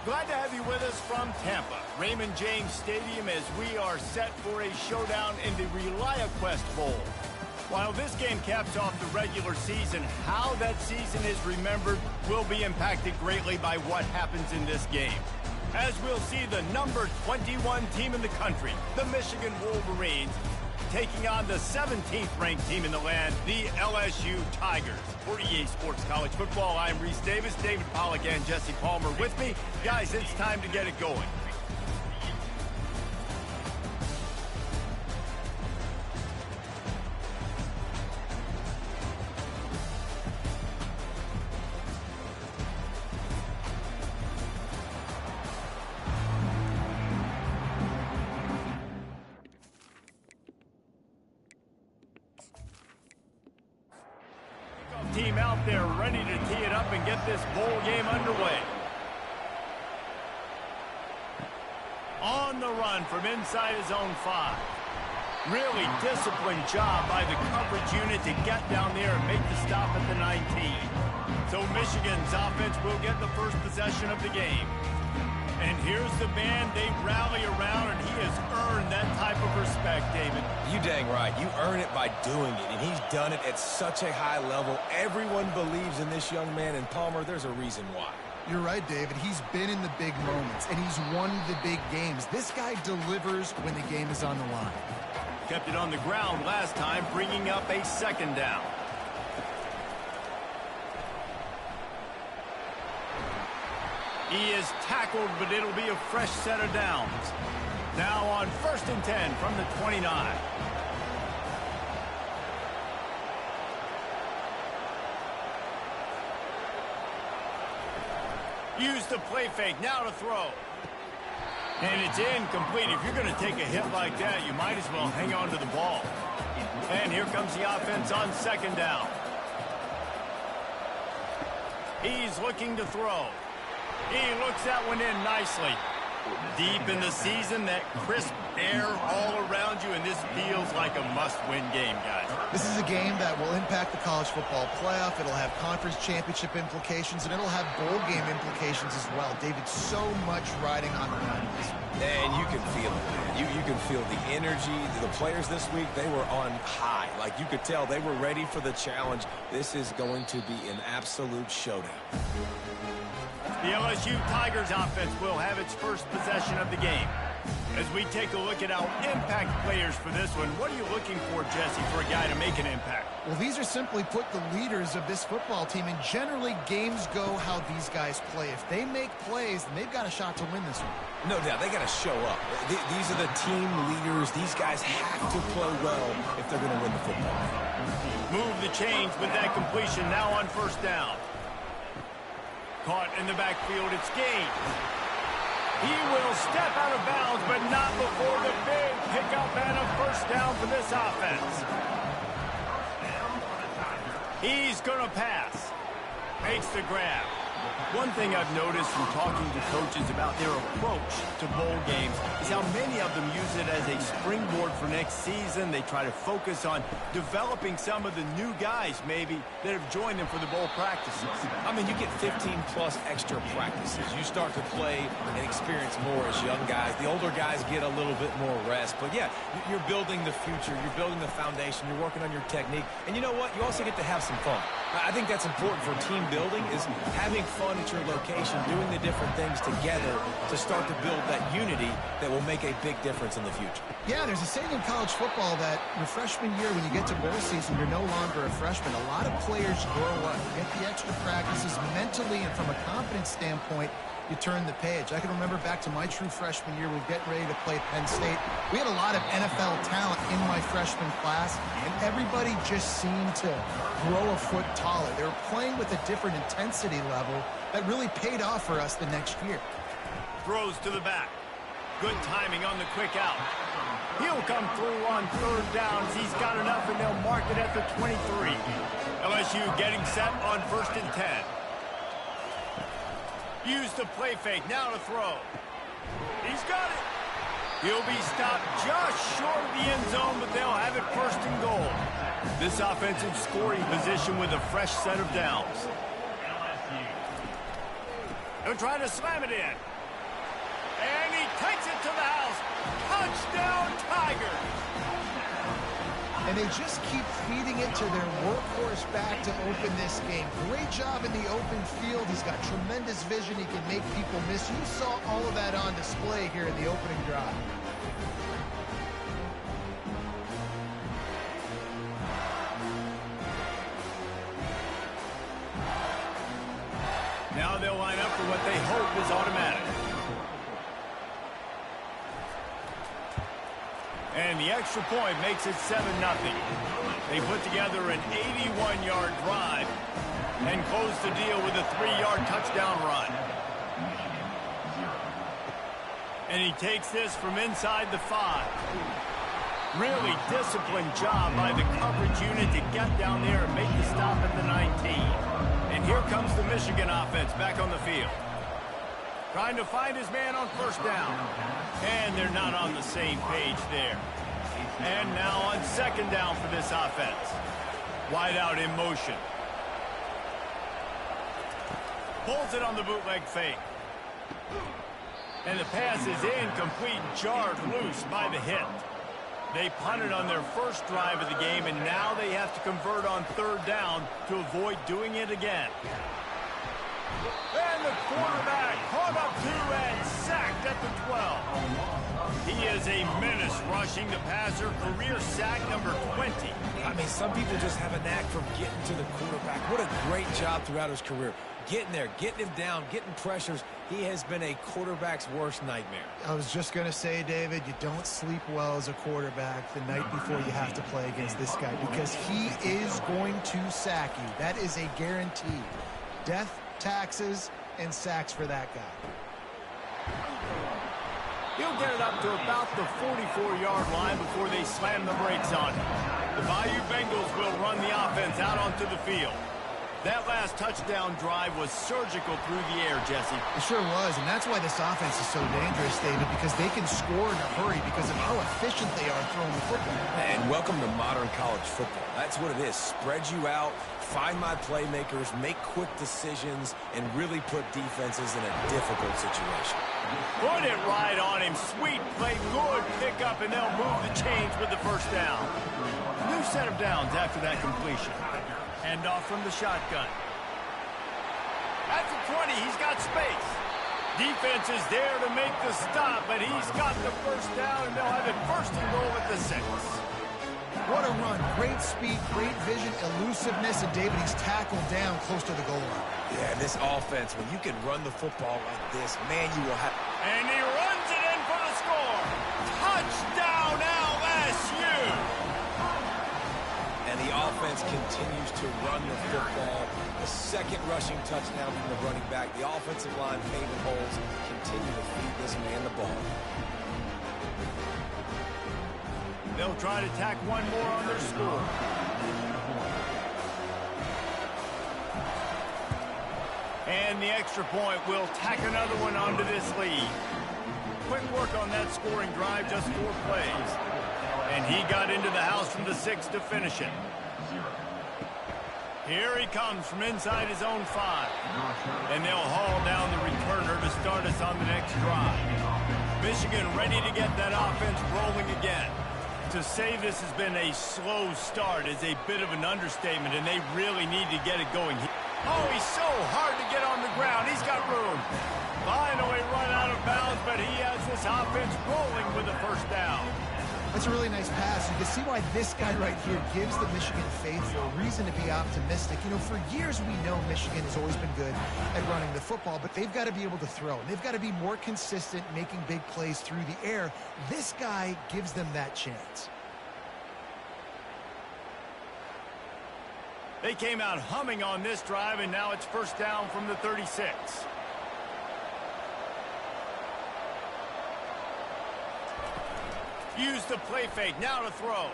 Glad to have you with us from Tampa, Raymond James Stadium, as we are set for a showdown in the ReliaQuest Bowl. While this game caps off the regular season, how that season is remembered will be impacted greatly by what happens in this game. As we'll see the number 21 team in the country, the Michigan Wolverines, taking on the 17th ranked team in the land, the LSU Tigers. For EA Sports College Football, I'm Reese Davis, David Pollack, and Jesse Palmer with me. Guys, it's time to get it going. Team out there ready to tee it up and get this bowl game underway. On the run from inside his own 5. Really disciplined job by the coverage unit to get down there and make the stop at the 19. So Michigan's offense will get the first possession of the game. And here's the man they rally around, and he has earned that type of respect, David. You dang right. You earn it by doing it, and he's done it at such a high level. Everyone believes in this young man, and Palmer, there's a reason why. You're right, David. He's been in the big moments, and he's won the big games. This guy delivers when the game is on the line. Kept it on the ground last time, bringing up a second down. He is tackled, but it'll be a fresh set of downs. Now on 1st and 10 from the 29. Use the play fake, now to throw. And it's incomplete. If you're going to take a hit like that, you might as well hang on to the ball. And here comes the offense on 2nd down. He's looking to throw. He looks that one in nicely. Deep in the season, that crisp air all around you, and this feels like a must-win game, guys. This is a game that will impact the college football playoff. It'll have conference championship implications, and it'll have bowl game implications as well. David, so much riding on the line. And you can feel it, man. You can feel the energy. The players this week, they were on high. Like, you could tell they were ready for the challenge. This is going to be an absolute showdown. The LSU Tigers offense will have its first possession of the game. As we take a look at our impact players for this one, what are you looking for, Jesse, for a guy to make an impact? Well, these are simply put the leaders of this football team, and generally games go how these guys play. If they make plays, then they've got a shot to win this one. No doubt, they got to show up. These are the team leaders. These guys have to play well if they're going to win the football game. Move the chains with that completion now on 1st down. Caught in the backfield, it's gained. He will step out of bounds, but not before the big pickup and a 1st down for this offense. He's going to pass. Makes the grab. One thing I've noticed from talking to coaches about their approach to bowl games is how many of them use it as a springboard for next season. They try to focus on developing some of the new guys, maybe, that have joined them for the bowl practices. I mean, you get 15-plus extra practices. You start to play and experience more as young guys. The older guys get a little bit more rest. But, yeah, you're building the future. You're building the foundation. You're working on your technique. And you know what? You also get to have some fun. I think that's important for team building, is having fun at your location, doing the different things together to start to build that unity that will make a big difference in the future. Yeah, there's a saying in college football that your freshman year, when you get to bowl season, you're no longer a freshman. A lot of players grow up, get the extra practices mentally, and from a confidence standpoint, you turn the page. I can remember back to my true freshman year, we were getting ready to play at Penn State. We had a lot of NFL talent in my freshman class, and everybody just seemed to grow a foot taller. They were playing with a different intensity level that really paid off for us the next year. Throws to the back. Good timing on the quick out. He'll come through on 3rd downs. He's got enough, and they'll mark it at the 23. LSU getting set on 1st and 10. Use the play fake, now to throw. He's got it. He'll be stopped just short of the end zone, but they'll have it 1st and goal. This offensive scoring position with a fresh set of downs. He'll try to slam it in. And he takes it to the house. Touchdown, Tigers. And they just keep feeding it to their workhorse back to open this game. Great job in the open field. He's got tremendous vision. He can make people miss. You saw all of that on display here in the opening drive. Now they'll line up for what they hope is automatic. And the extra point makes it 7-0. They put together an 81-yard drive and close the deal with a 3-yard touchdown run. And he takes this from inside the 5. Really disciplined job by the coverage unit to get down there and make the stop at the 19. And here comes the Michigan offense back on the field. Trying to find his man on first down. And they're not on the same page there. And now on second down for this offense. Wide out in motion. Pulls it on the bootleg fake. And the pass is incomplete, jarred loose by the hit. They punted on their first drive of the game, and now they have to convert on third down to avoid doing it again. And the quarterback caught up to and sacked at the 12. He is a menace rushing the passer, career sack number 20. I mean, some people just have a knack for getting to the quarterback. What a great job throughout his career. Getting there, getting him down, getting pressures. He has been a quarterback's worst nightmare. I was just going to say, David, you don't sleep well as a quarterback the night before you have to play against this guy because he is going to sack you. That is a guarantee. Death, taxes, and sacks for that guy. He'll get it up to about the 44-yard line before they slam the brakes on him. The Bayou Bengals will run the offense out onto the field. That last touchdown drive was surgical through the air, Jesse. It sure was, and that's why this offense is so dangerous, David, because they can score in a hurry because of how efficient they are throwing the football. And welcome to modern college football. That's what it is. Spread you out, find my playmakers, make quick decisions, and really put defenses in a difficult situation. Put it right on him. Sweet play, good pickup, and they'll move the chains with the first down. New set of downs after that completion. Hand off from the shotgun. At the 20, he's got space. Defense is there to make the stop, but he's got the first down, and they'll have it first and goal at the 6. What a run. Great speed, great vision, elusiveness, and David, he's tackled down close to the goal line. Yeah, this offense, when you can run the football like this, man, you will have... And he runs it in for the score. Touchdown, LSU! And the offense continues to run the football. The second rushing touchdown from the running back. The offensive line paving holes. Continue to feed this man the ball. They'll try to tack one more on their score. And the extra point will tack another one onto this lead. Quick work on that scoring drive, just 4 plays. And he got into the house from the 6 to finish it. Here he comes from inside his own 5. And they'll haul down the returner to start us on the next drive. Michigan ready to get that offense rolling again. To say this has been a slow start is a bit of an understatement, and they really need to get it going. Oh, he's so hard to get on the ground. He's got room. Finally run out of bounds, but he has this offense rolling with a first down. That's a really nice pass. You can see why this guy right here gives the Michigan faithful a reason to be optimistic. You know, for years we know Michigan has always been good at running the football, but they've got to be able to throw. And they've got to be more consistent making big plays through the air. This guy gives them that chance. They came out humming on this drive, and now it's first down from the 36. Use the play fake, now to throw.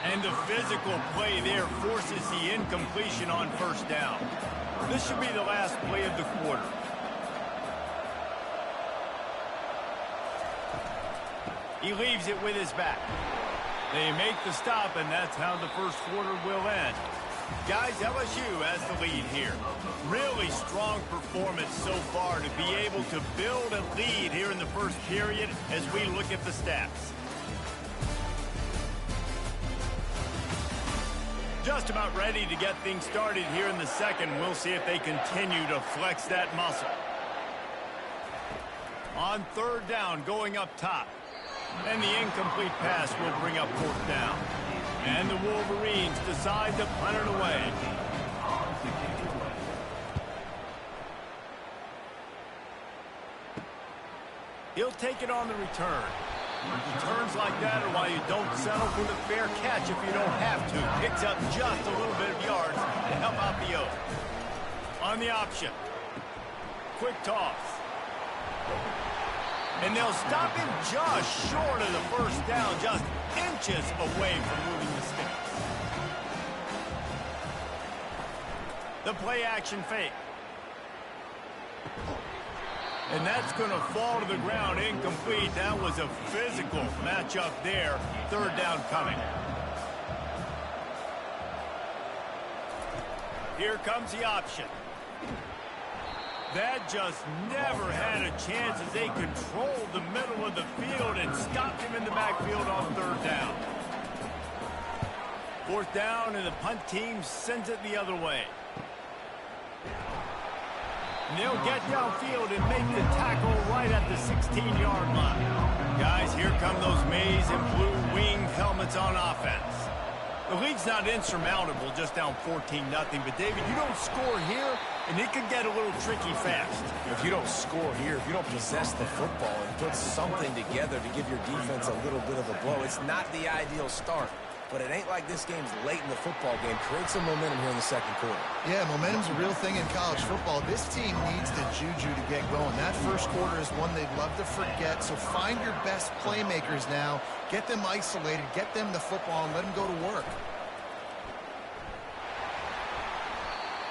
And the physical play there forces the incompletion on first down. This should be the last play of the quarter. He leaves it with his back. They make the stop, and that's how the first quarter will end. Guys, LSU has the lead here. Really strong performance so far to be able to build a lead here in the first period as we look at the stats. Just about ready to get things started here in the second. We'll see if they continue to flex that muscle. On third down, going up top. And the incomplete pass will bring up fourth down. And the Wolverines decide to punt it away. He'll take it on the return. Returns like that are why you don't settle for the fair catch if you don't have to. Picks up just a little bit of yards to help out the Oaks. On the option. Quick toss. And they'll stop him just short of the first down, just inches away from moving the sticks. The play action fake. And that's going to fall to the ground incomplete. That was a physical matchup there. Third down coming. Here comes the option. That just never had a chance as they controlled the middle of the field and stopped him in the backfield on third down. Fourth down, and the punt team sends it the other way. And they'll get downfield and make the tackle right at the 16-yard line. Guys, here come those maize and blue wing helmets on offense. The lead's not insurmountable, just down 14-0. But, David, you don't score here, and it could get a little tricky fast. If you don't score here, if you don't possess the football and put something together to give your defense a little bit of a blow, it's not the ideal start. But it ain't like this game's late in the football game. Create some momentum here in the second quarter. Yeah, momentum's a real thing in college football. This team needs the juju to get going. That first quarter is one they'd love to forget. So find your best playmakers now. Get them isolated. Get them the football and let them go to work.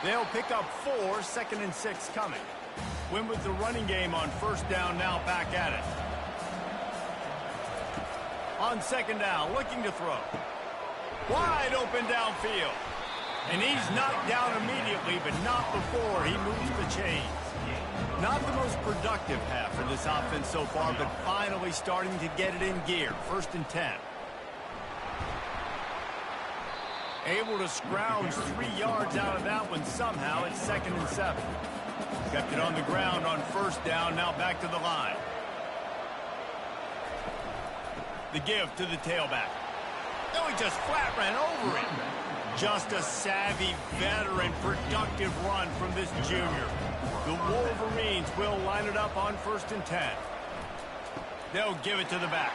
They'll pick up 4, 2nd and 6 coming. Win with the running game on first down, now back at it. On second down, looking to throw. Wide open downfield. And he's knocked down immediately, but not before he moves the chains. Not the most productive half for this offense so far, but finally starting to get it in gear. 1st and 10. Able to scrounge 3 yards out of that one somehow. It's 2nd and 7. Kept it on the ground on first down, now back to the line. The give to the tailback. No, he just flat ran over it. Just a savvy, veteran, productive run from this junior. The Wolverines will line it up on 1st and 10. They'll give it to the back.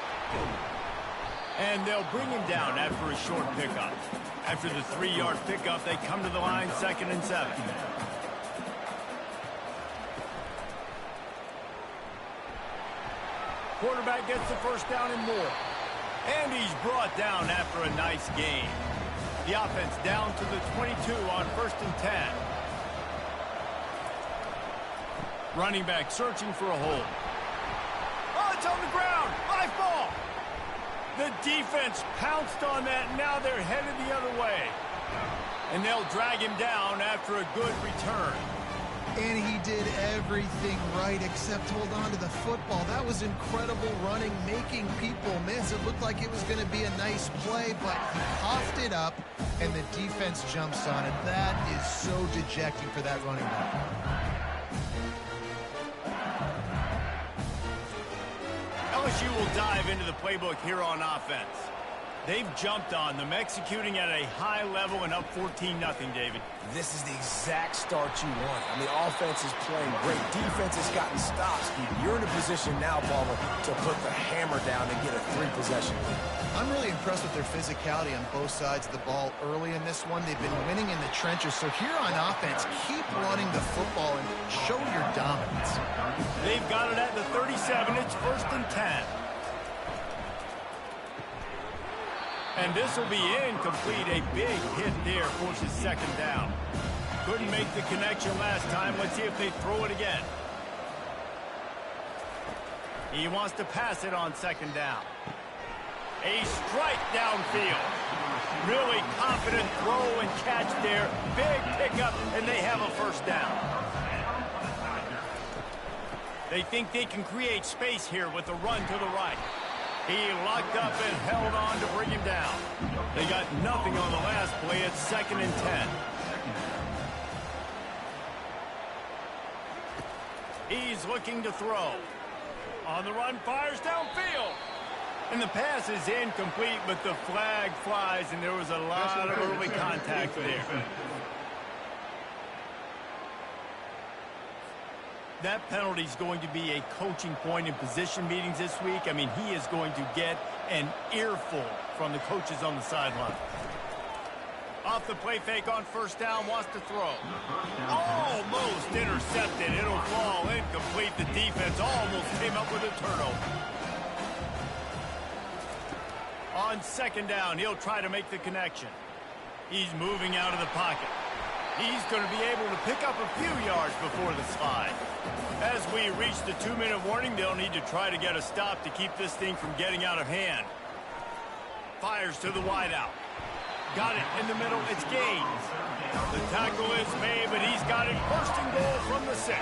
And they'll bring him down after a short pickup. After the 3-yard pickup, they come to the line, 2nd and 7. Quarterback gets the first down and more. And he's brought down after a nice gain. The offense down to the 22 on 1st and 10. Running back searching for a hole. Oh, it's on the ground. Live ball. The defense pounced on that. Now they're headed the other way. And they'll drag him down after a good return. And he did everything right except hold on to the football. That was incredible running, making people miss. It looked like it was going to be a nice play, but he coughed it up, and the defense jumps on it. That is so dejecting for that running back. LSU will dive into the playbook here on offense. They've jumped on them, executing at a high level and up 14-0, David. This is the exact start you want. I mean, offense is playing great. Defense has gotten stops. You're in a position now, Ballmer, to put the hammer down and get a 3-possession lead. I'm really impressed with their physicality on both sides of the ball early in this one. They've been winning in the trenches. So here on offense, keep running the football and show your dominance. They've got it at the 37. It's 1st and 10. And this will be incomplete. A big hit there forces 2nd down. Couldn't make the connection last time. Let's see if they throw it again. He wants to pass it on 2nd down. A strike downfield. Really confident throw and catch there. Big pickup, and they have a first down. They think they can create space here with a run to the right. He locked up and held on to bring him down. They got nothing on the last play. It's 2nd and 10. He's looking to throw. On the run, fires downfield. And the pass is incomplete, but the flag flies, and there was a lot of early contact there. That penalty is going to be a coaching point in position meetings this week. I mean, he is going to get an earful from the coaches on the sideline. Off the play fake on first down, wants to throw. Almost intercepted. It'll fall incomplete. The defense almost came up with a turnover. On 2nd down, he'll try to make the connection. He's moving out of the pocket. He's going to be able to pick up a few yards before the slide. As we reach the 2-minute warning, they'll need to try to get a stop to keep this thing from getting out of hand. Fires to the wideout. Got it in the middle. It's gains. The tackle is made, but he's got it. 1st and goal from the 6.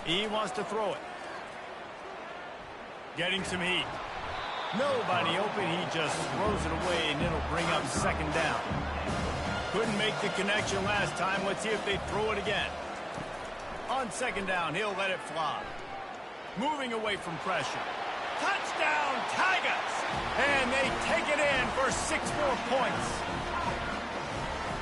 He wants to throw it. Getting some heat. Nobody open. He just throws it away, and it'll bring up 2nd down. Couldn't make the connection last time. Let's see if they throw it again. On 2nd down, he'll let it fly. Moving away from pressure. Touchdown, Tigers! And they take it in for 6 more points.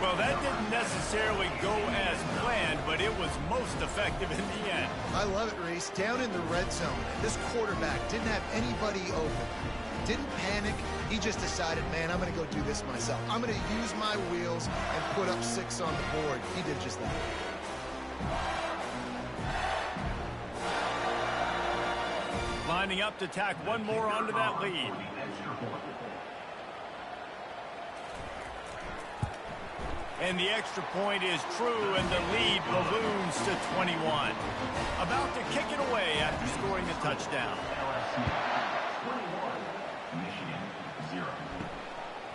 Well, that didn't necessarily go as planned, but it was most effective in the end. I love it, Reese. Down in the red zone, this quarterback didn't have anybody open. Didn't panic. He just decided, man, I'm going to go do this myself. I'm going to use my wheels and put up 6 on the board. He did just that. Lining up to tack one more onto that lead. And the extra point is true, and the lead balloons to 21. About to kick it away after scoring the touchdown.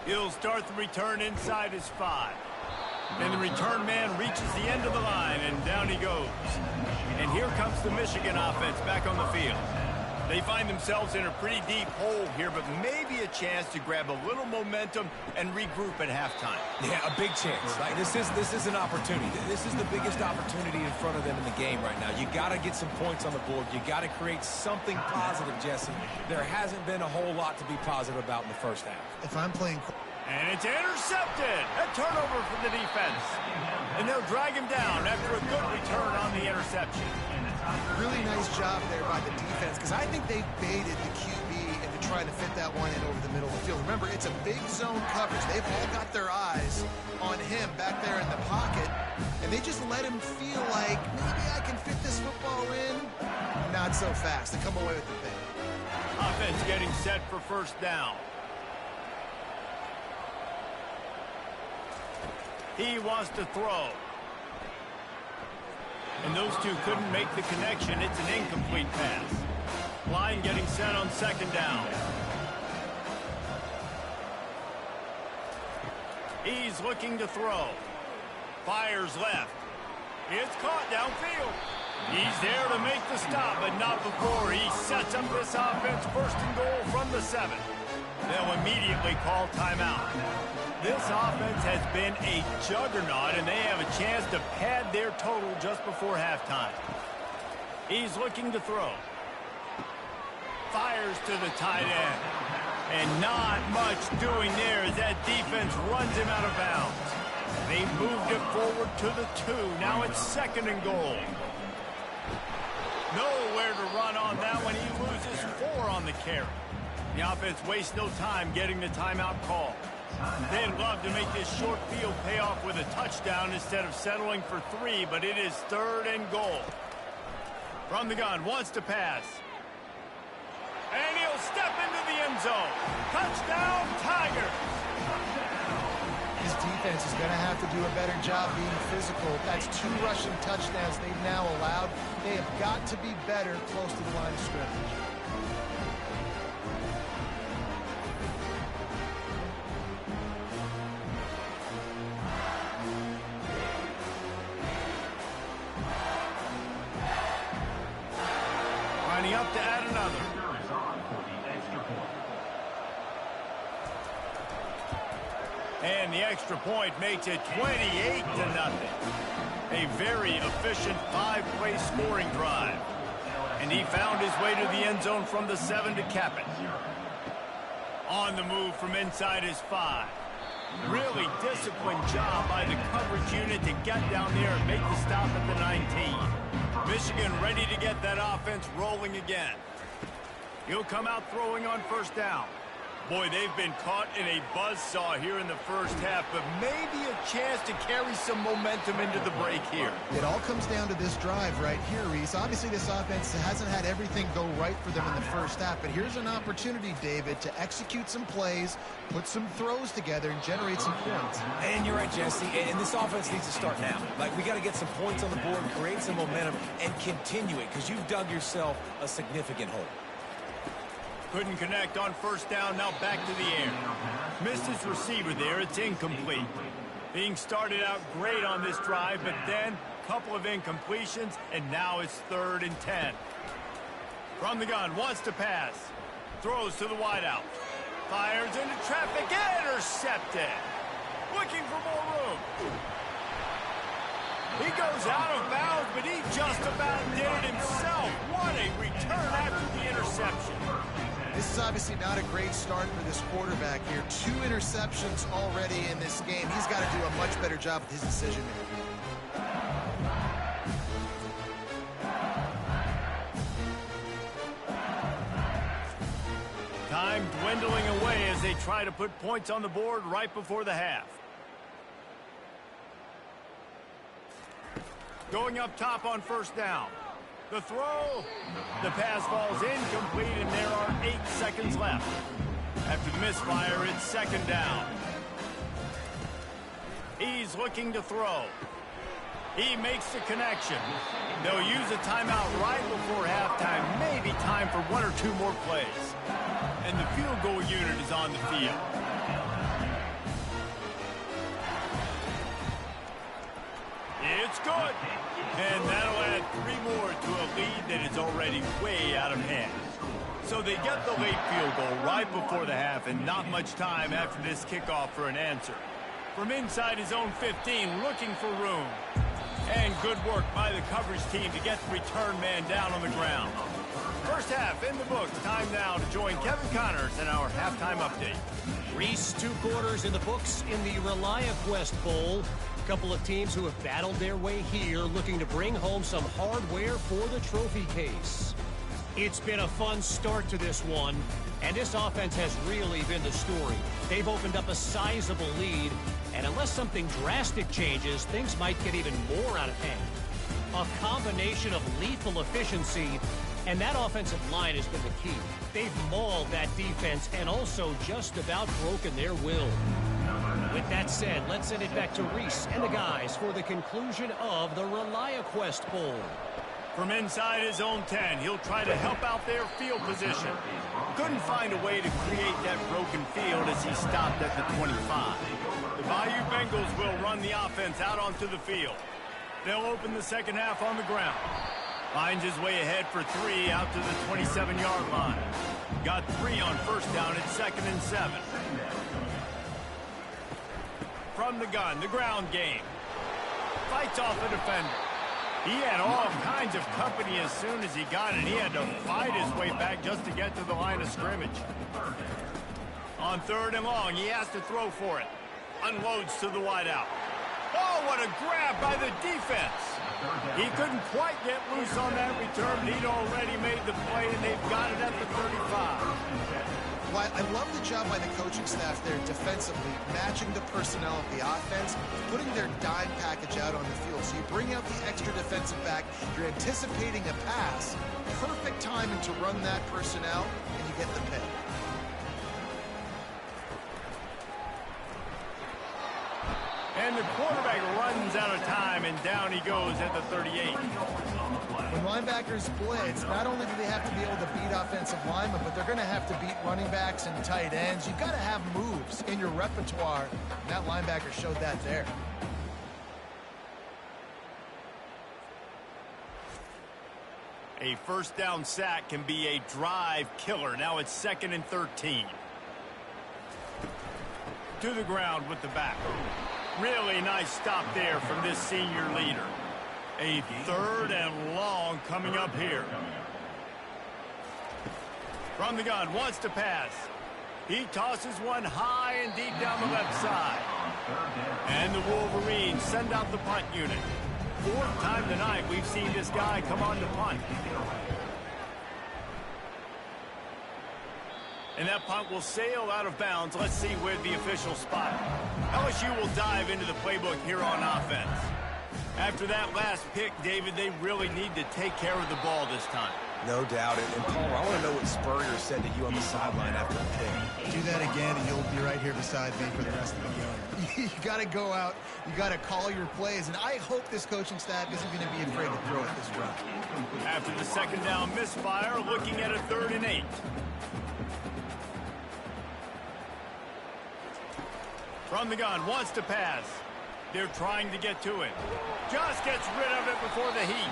He'll start the return inside his 5. And the return man reaches the end of the line, and down he goes. And here comes the Michigan offense back on the field. They find themselves in a pretty deep hole here, but maybe a chance to grab a little momentum and regroup at halftime. Yeah, a big chance. Like, this is an opportunity. This is the biggest opportunity in front of them in the game right now. You got to get some points on the board. You got to create something positive, Jesse. There hasn't been a whole lot to be positive about in the first half. If I'm playing... And it's intercepted. A turnover for the defense. And they'll drag him down after a good return on the interception. Really nice job there by the defense, because I think they baited the QB into trying to fit that one in over the middle of the field. Remember, it's a big zone coverage. They've all got their eyes on him back there in the pocket, and they just let him feel like, maybe I can fit this football in. Not so fast. They come away with the pick. Offense getting set for first down. He wants to throw. And those two couldn't make the connection. It's an incomplete pass. Line getting set on 2nd down. He's looking to throw. Fires left. It's caught downfield. He's there to make the stop, but not before he sets up this offense. 1st and goal from the 7. They'll immediately call timeout. This offense has been a juggernaut, and they have a chance to pad their total just before halftime. He's looking to throw. Fires to the tight end. And not much doing there as that defense runs him out of bounds. They moved it forward to the 2. Now it's 2nd and goal. Nowhere to run on that one. He loses 4 on the carry. The offense wastes no time getting the timeout call. They'd love to make this short field pay off with a touchdown instead of settling for 3, but it is 3rd and goal. From the gun, wants to pass. And he'll step into the end zone. Touchdown, Tigers! this defense is going to have to do a better job being physical. That's 2 rushing touchdowns they've now allowed. They have got to be better close to the line of scrimmage. Lining up to add another. And the extra point makes it 28-0. A very efficient 5-play scoring drive. And he found his way to the end zone from the 7 to cap it. On the move from inside his 5. Really disciplined job by the coverage unit to get down there and make the stop at the 19. Michigan ready to get that offense rolling again. He'll come out throwing on first down. Boy, they've been caught in a buzzsaw here in the first half, but maybe a chance to carry some momentum into the break here. It all comes down to this drive right here, Reese. Obviously, this offense hasn't had everything go right for them in the first half, but here's an opportunity, David, to execute some plays, put some throws together, and generate some points. And you're right, Jesse, and this offense needs to start now. Like, we got to get some points on the board, create some momentum, and continue it, because you've dug yourself a significant hole. Couldn't connect on first down, now back to the air. Missed his receiver there, it's incomplete. Being started out great on this drive, but then a couple of incompletions, and now it's 3rd and 10. From the gun, wants to pass. Throws to the wideout. Fires into traffic, intercepted. Looking for more room. He goes out of bounds, but he just about did it himself. What a return after the interception. This is obviously not a great start for this quarterback here. 2 interceptions already in this game. He's got to do a much better job with his decision-making. Time dwindling away as they try to put points on the board right before the half. Going up top on first down. The throw. The pass falls incomplete, and there are 8 seconds left. After the misfire, it's 2nd down. He's looking to throw. He makes the connection. They'll use a timeout right before halftime. Maybe time for 1 or 2 more plays. And the field goal unit is on the field. It's good. And that'll add 3 more to a lead that is already way out of hand. So they get the late field goal right before the half, and not much time after this kickoff for an answer. From inside his own 15, looking for room. And good work by the coverage team to get the return man down on the ground. First half in the books. Time now to join Kevin Connors in our halftime update. Reese, 2 quarters in the books in the ReliaQuest Bowl. A couple of teams who have battled their way here, looking to bring home some hardware for the trophy case. It's been a fun start to this one, and this offense has really been the story. They've opened up a sizable lead, and unless something drastic changes, things might get even more out of hand. A combination of lethal efficiency, and that offensive line has been the key. They've mauled that defense and also just about broken their will. With that said, let's send it back to Reese and the guys for the conclusion of the ReliaQuest Bowl. From inside his own 10, he'll try to help out their field position. Couldn't find a way to create that broken field as he stopped at the 25. The Bayou Bengals will run the offense out onto the field. They'll open the second half on the ground. Finds his way ahead for 3 out to the 27-yard line. Got 3 on first down at 2nd and 7. From the gun, the ground game. Fights off a defender. He had all kinds of company as soon as he got it. He had to fight his way back just to get to the line of scrimmage. On 3rd and long, he has to throw for it. Unloads to the wideout. Oh, what a grab by the defense. He couldn't quite get loose on that return, but he'd already made the play, and they've got it at the 35. Well, I love the job by the coaching staff there defensively, matching the personnel of the offense, putting their dime package out on the field. So you bring out the extra defensive back, you're anticipating a pass, perfect timing to run that personnel, and you get the pick. And the quarterback runs out of time, and down he goes at the 38. When linebackers blitz, not only do they have to be able to beat offensive linemen, but they're going to have to beat running backs and tight ends. You've got to have moves in your repertoire, and that linebacker showed that there. A first down sack can be a drive killer. Now it's 2nd and 13. To the ground with the back. Really nice stop there from this senior leader. A 3rd and long coming up here. From the gun, wants to pass. He tosses one high and deep down the left side. And the Wolverines send out the punt unit. 4th time tonight we've seen this guy come on to punt. And that punt will sail out of bounds. Let's see where the official spot. LSU will dive into the playbook here on offense. After that last pick, David, they really need to take care of the ball this time. No doubt. And Palmer, I want to know what Spurrier said to you on the sideline after the pick. Do that again, and you'll be right here beside me for the rest of the game. You got to go out. You got to call your plays. And I hope this coaching staff isn't going to be afraid to throw it this drive. After the 2nd down misfire, looking at a 3rd and 8. From the gun, wants to pass. They're trying to get to it. Just gets rid of it before the heat.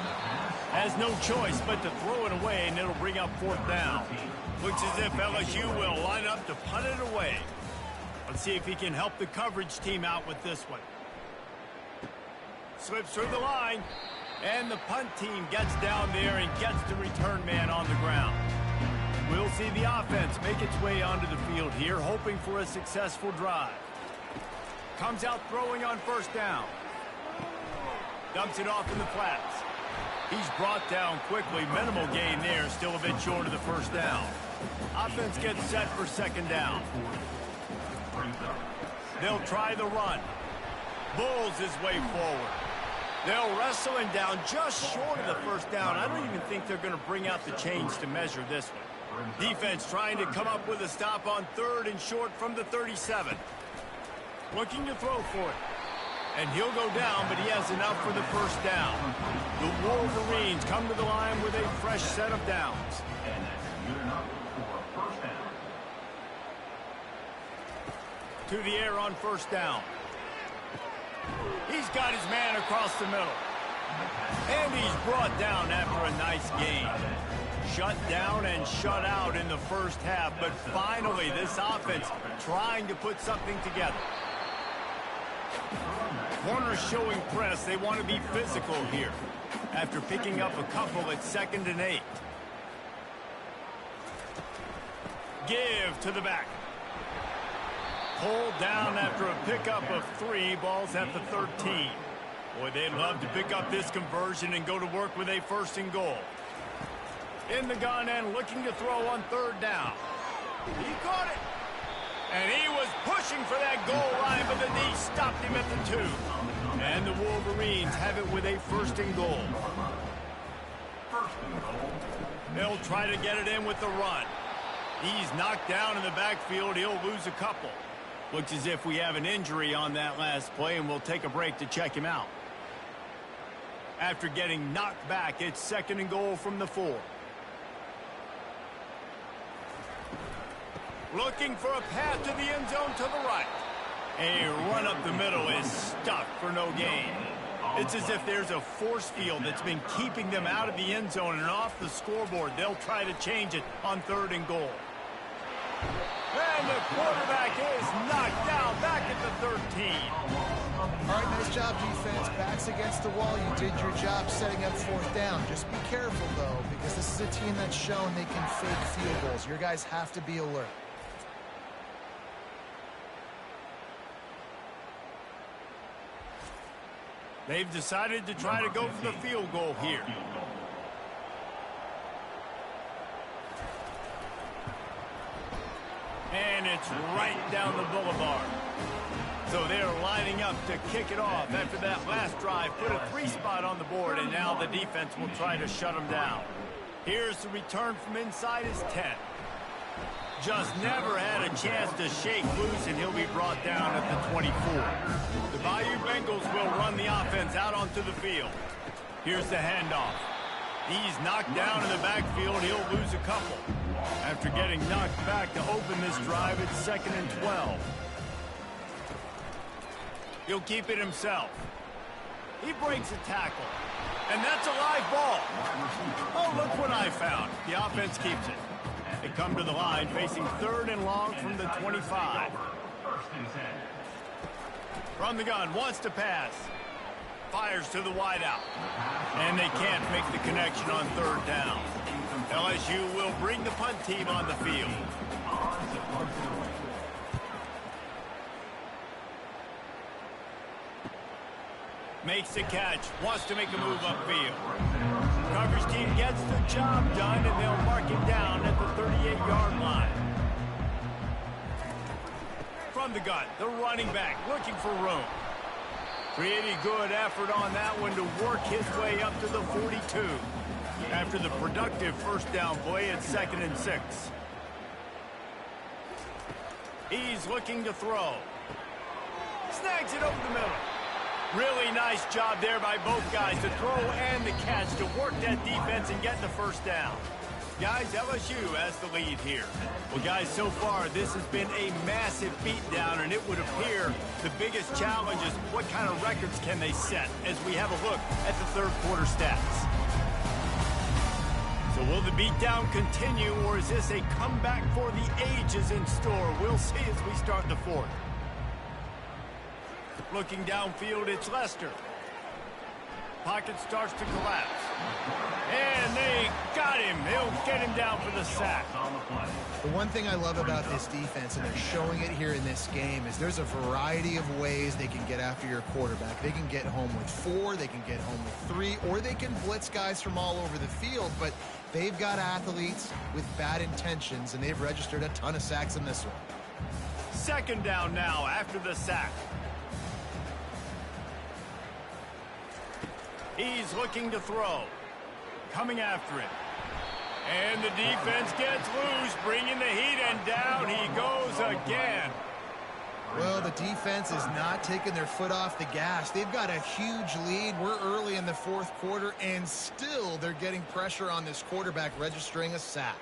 Has no choice but to throw it away, and it'll bring up 4th down. Looks as if LSU will line up to punt it away. Let's see if he can help the coverage team out with this one. Slips through the line, and the punt team gets down there and gets the return man on the ground. We'll see the offense make its way onto the field here, hoping for a successful drive. Comes out throwing on 1st down. Dumps it off in the flats. He's brought down quickly. Minimal gain there. Still a bit short of the 1st down. Offense gets set for 2nd down. They'll try the run. Bulls his way forward. They'll wrestle him down just short of the 1st down. I don't even think they're going to bring out the chains to measure this one. Defense trying to come up with a stop on 3rd and short from the 37. Looking to throw for it. And he'll go down, but he has enough for the 1st down. The Wolverines come to the line with a fresh set of downs. To the air on 1st down. He's got his man across the middle. And he's brought down after a nice gain. Shut down and shut out in the 1st half, but finally this offense trying to put something together. Corners showing press. They want to be physical here after picking up a couple at 2nd and 8. Give to the back. Pulled down after a pickup of 3. Balls at the 13. Boy, they'd love to pick up this conversion and go to work with a 1st and goal. In the gun and looking to throw on 3rd down. He caught it. And he was pushing for that goal line, but the knee stopped him at the 2. And the Wolverines have it with a 1st and goal. They'll try to get it in with the run. He's knocked down in the backfield. He'll lose a couple. Looks as if we have an injury on that last play, and we'll take a break to check him out. After getting knocked back, it's 2nd and goal from the 4. Looking for a path to the end zone to the right. A run up the middle is stuck for no gain. It's as if there's a force field that's been keeping them out of the end zone and off the scoreboard. They'll try to change it on 3rd and goal. And the quarterback is knocked down back at the 13. All right, nice job, defense. Backs against the wall. You did your job setting up 4th down. Just be careful, though, because this is a team that's shown they can fake field goals. Your guys have to be alert. They've decided to try to go for the field goal here. And it's right down the boulevard. So they're lining up to kick it off after that last drive. Put a 3 spot on the board, and now the defense will try to shut them down. Here's the return from inside his 10. Just never had a chance to shake loose, and he'll be brought down at the 24. The Bayou Bengals will run the offense out onto the field. Here's the handoff. He's knocked down in the backfield. He'll lose a couple. After getting knocked back to open this drive, it's 2nd and 12. He'll keep it himself. He breaks a tackle. And that's a live ball. Oh, look what I found. The offense keeps it. They come to the line facing 3rd and long from the 25. From the gun, wants to pass. Fires to the wideout. And they can't make the connection on 3rd down. LSU will bring the punt team on the field. Makes the catch, wants to make a move upfield. Coverage team gets the job done, and they'll mark him down at the 38-yard line. From the gun, the running back looking for room. Pretty good effort on that one to work his way up to the 42. After the productive first down play, it's 2nd and 6. He's looking to throw. Snags it over the middle. Really nice job there by both guys, the throw and the catch, to work that defense and get the first down. Guys, LSU has the lead here. Well, guys, so far this has been a massive beatdown, and it would appear the biggest challenge is what kind of records can they set as we have a look at the 3rd quarter stats. So will the beatdown continue, or is this a comeback for the ages in store? We'll see as we start the 4th. Looking downfield, it's Lester. Pocket starts to collapse. And they got him. They'll get him down for the sack. The one thing I love about this defense, and they're showing it here in this game, is there's a variety of ways they can get after your quarterback. They can get home with 4, they can get home with 3, or they can blitz guys from all over the field. But they've got athletes with bad intentions, and they've registered a ton of sacks in this one. 2nd down now after the sack. He's looking to throw. Coming after it. And the defense gets loose, bringing the heat, and down he goes again. Well, the defense is not taking their foot off the gas. They've got a huge lead. We're early in the 4th quarter, and still they're getting pressure on this quarterback, registering a sack.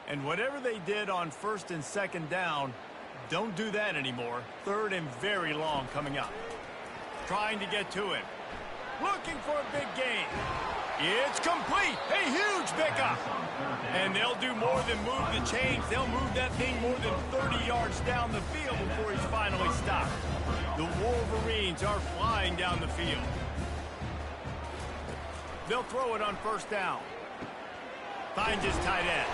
And whatever they did on 1st and 2nd down, don't do that anymore. 3rd and very long coming up. Trying to get to him. Looking for a big gain. It's complete. A huge pickup. And they'll do more than move the chains. They'll move that thing more than 30 yards down the field before he's finally stopped. The Wolverines are flying down the field. They'll throw it on 1st down. Finds his tight end.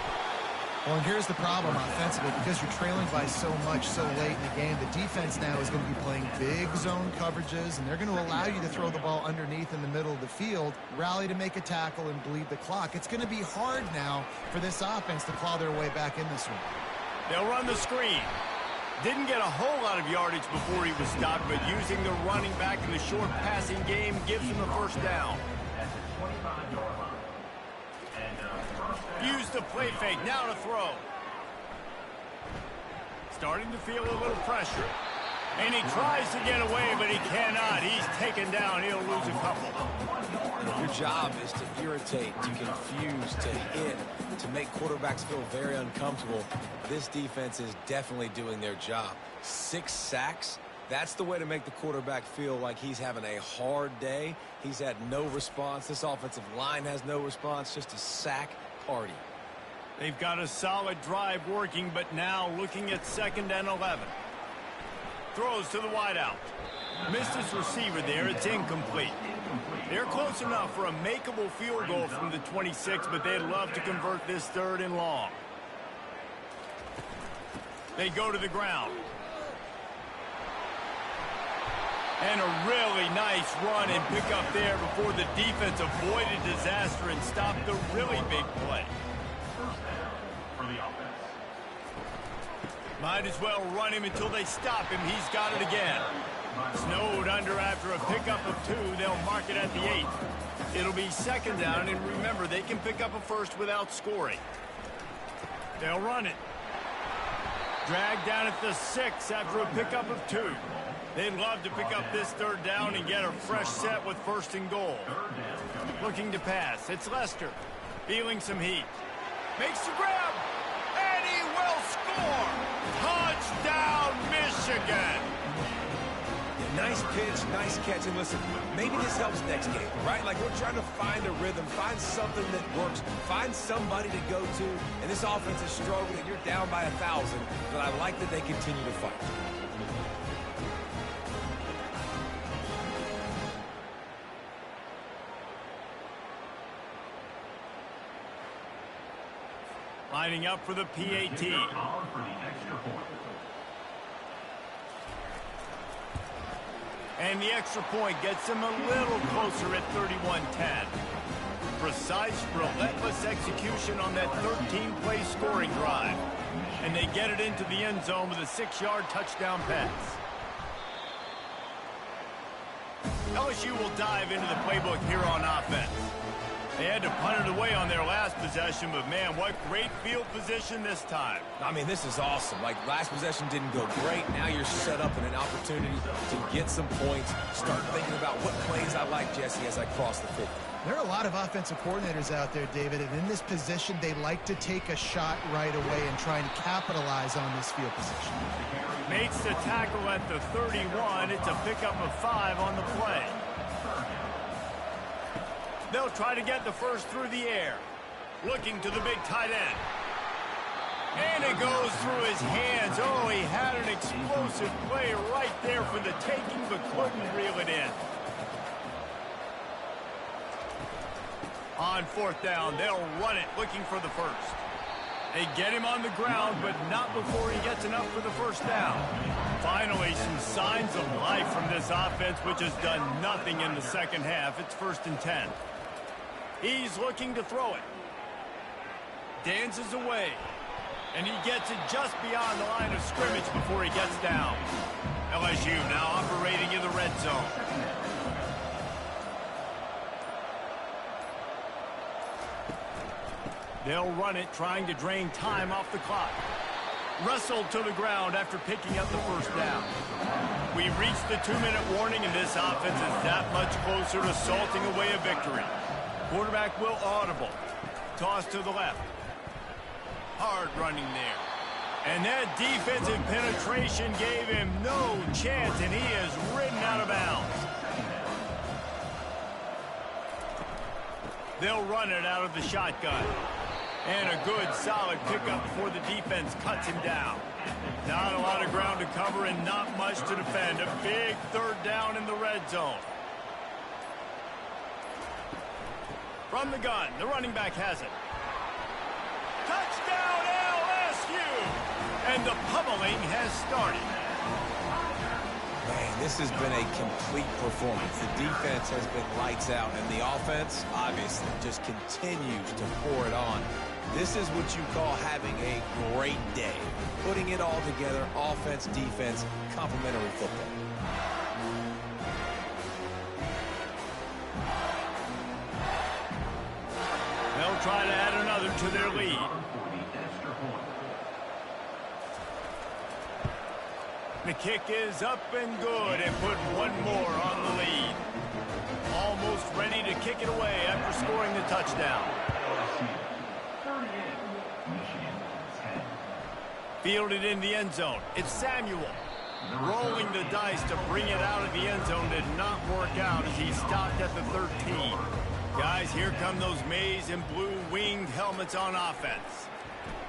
Well, and here's the problem offensively, because you're trailing by so much so late in the game. The defense now is going to be playing big zone coverages, and they're going to allow you to throw the ball underneath in the middle of the field, rally to make a tackle, and bleed the clock. It's going to be hard now for this offense to claw their way back in this one. They'll run the screen. Didn't get a whole lot of yardage before he was stopped, but using the running back in the short passing game gives him the 1st down. Use the play fake, now to throw. Starting to feel a little pressure. And he tries to get away, but he cannot. He's taken down. He'll lose a couple. Your job is to irritate, to confuse, to hit, to make quarterbacks feel very uncomfortable. This defense is definitely doing their job. 6 sacks. That's the way to make the quarterback feel like he's having a hard day. He's had no response. This offensive line has no response. Just a sack party. They've got a solid drive working, but now looking at 2nd and 11. Throws to the wideout. Missed his receiver there. It's incomplete. They're close enough for a makeable field goal from the 26, but they'd love to convert this 3rd and long. They go to the ground. And a really nice run and pick up there before the defense avoided disaster and stopped the really big play. Might as well run him until they stop him. He's got it again. Snowed under after a pickup of 2. They'll mark it at the 8. It'll be second down, and remember, they can pick up a first without scoring. They'll run it. Dragged down at the 6 after a pickup of 2. They'd love to pick up this third down and get a fresh set with first and goal. Looking to pass. It's Lester. Feeling some heat. Makes the grab. And he will score. Touchdown, Michigan. Nice pitch, nice catch. And listen, maybe this helps next game, right? Like we're trying to find a rhythm, find something that works, find somebody to go to. And this offense is struggling. You're down by 1,000, but I like that they continue to fight. Lining up for the PAT. And the extra point gets them a little closer at 31-10. Precise, relentless execution on that 13-play scoring drive. And they get it into the end zone with a 6-yard touchdown pass. LSU will dive into the playbook here on offense. They had to punt it away on their last possession, but man, what great field position this time. I mean, this is awesome. Like, last possession didn't go great. Now you're set up in an opportunity to get some points. Start thinking about what plays I like, Jesse, as I cross the 50. There are a lot of offensive coordinators out there, David, and in this position, they like to take a shot right away and try and capitalize on this field position. Makes the tackle at the 31. It's a pickup of 5 on the play. They'll try to get the first through the air. Looking to the big tight end. And it goes through his hands. Oh, he had an explosive play right there for the taking, but couldn't reel it in. On 4th down, they'll run it, looking for the first. They get him on the ground, but not before he gets enough for the first down. Finally, some signs of life from this offense, which has done nothing in the second half. It's 1st and 10. He's looking to throw it. Dances away. And he gets it just beyond the line of scrimmage before he gets down. LSU now operating in the red zone. They'll run it, trying to drain time off the clock. Wrestled to the ground after picking up the first down. We reached the 2-minute warning, and this offense is that much closer to salting away a victory. Quarterback will audible. Toss to the left. Hard running there. And that defensive penetration gave him no chance, and he is ridden out of bounds. They'll run it out of the shotgun. And a good, solid pickup before the defense cuts him down. Not a lot of ground to cover and not much to defend. A big 3rd down in the red zone. From the gun, the running back has it. Touchdown, LSU! And the pummeling has started. Man, this has been a complete performance. The defense has been lights out, and the offense, obviously, just continues to pour it on. This is what you call having a great day. Putting it all together, offense, defense, complementary football. They'll try to add another to their lead. The kick is up and good, and put one more on the lead. Almost ready to kick it away after scoring the touchdown. Fielded in the end zone. It's Samuel. Rolling the dice to bring it out of the end zone did not work out as he stopped at the 13. Guys, here come those maize and blue winged helmets on offense.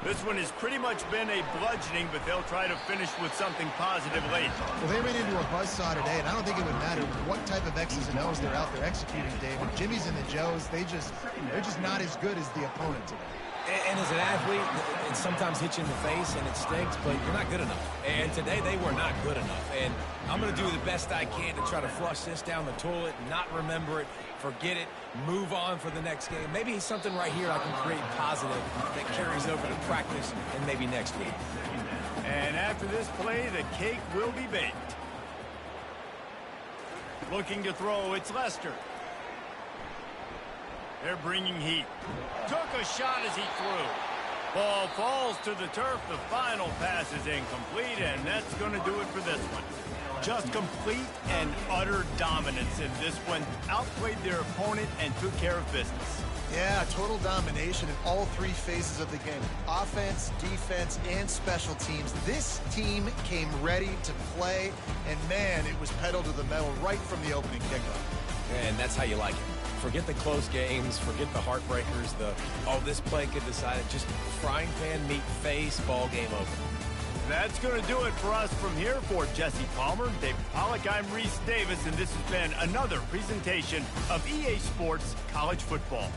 This one has pretty much been a bludgeoning, but they'll try to finish with something positive late. Well, they ran into a buzzsaw today, and I don't think it would matter what type of X's and O's they're out there executing, David. Jimmy's and the Joes, they're just not as good as the opponent today. And as an athlete, it sometimes hits you in the face and it stinks, but you're not good enough. And today they were not good enough. And I'm going to do the best I can to try to flush this down the toilet, not remember it, forget it, move on for the next game. Maybe something right here I can create positive that carries over to practice and maybe next week. And after this play, the cake will be baked. Looking to throw, it's Lester. They're bringing heat. Took a shot as he threw. Ball falls to the turf. The final pass is incomplete, and that's going to do it for this one. Just complete and utter dominance in this one. Outplayed their opponent and took care of business. Yeah, total domination in all three phases of the game. Offense, defense, and special teams. This team came ready to play, and man, it was pedal to the metal right from the opening kickoff. And that's how you like it. Forget the close games, forget the heartbreakers, this play could decide it. Just frying pan meet face, ball game over. That's going to do it for us from here. For Jesse Palmer, Dave Pollack, I'm Reese Davis, and this has been another presentation of EA Sports College Football.